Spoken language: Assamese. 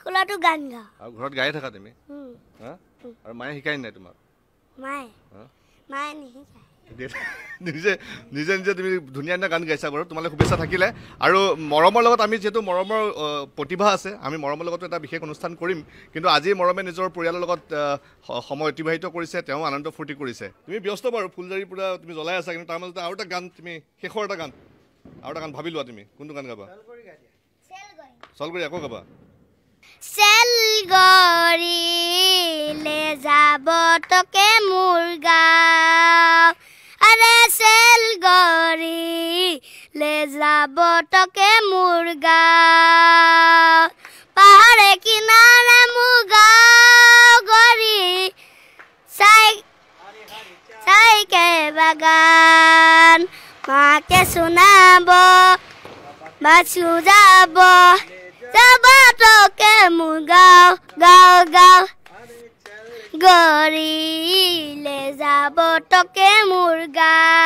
খোলাটো গান গাওঁ আৰু ঘৰত গায়ে থাকা তুমি হা আৰু মায়ে শিকাই নাই তোমাক মায়ে নিশিকায় নিজে নিজে নিজে তুমি ধুনীয়া ধুনীয়া গান গাইছা বাৰু তোমালৈ শুভেচ্ছা থাকিলে আৰু মৰমৰ লগত আমি যিহেতু মৰমৰ প্ৰতিভা আছে আমি মৰমৰ লগতো এটা বিশেষ অনুষ্ঠান কৰিম কিন্তু আজি মৰমে নিজৰ পৰিয়ালৰ লগত সময় অতিবাহিত কৰিছে তেওঁ আনন্দ ফূৰ্তি কৰিছে তুমি ব্যস্ত বাৰু ফুলজাৰি পুৰা তুমি জ্বলাই আছা কিন্তু তাৰ মাজতে আৰু এটা গান তুমি শেষৰ এটা গান আৰু এটা গান ভাবি লোৱা তুমি কোনটো গান গাবা চলগৰি আকৌ গাবা চেলগৰিলে যাব তোকে মোৰ গাঁও আৰে চেলগৰিলে যাব তোকে মোৰ গাঁও পাহাৰে কিনাৰে মোৰ গাঁও গৰি চাইকে বাগান মাকে শুনাব বাচু যাব তোকে মোৰ গাঁও গাঁও গাঁও গৰিলে যাব তোকে মোৰ গাঁও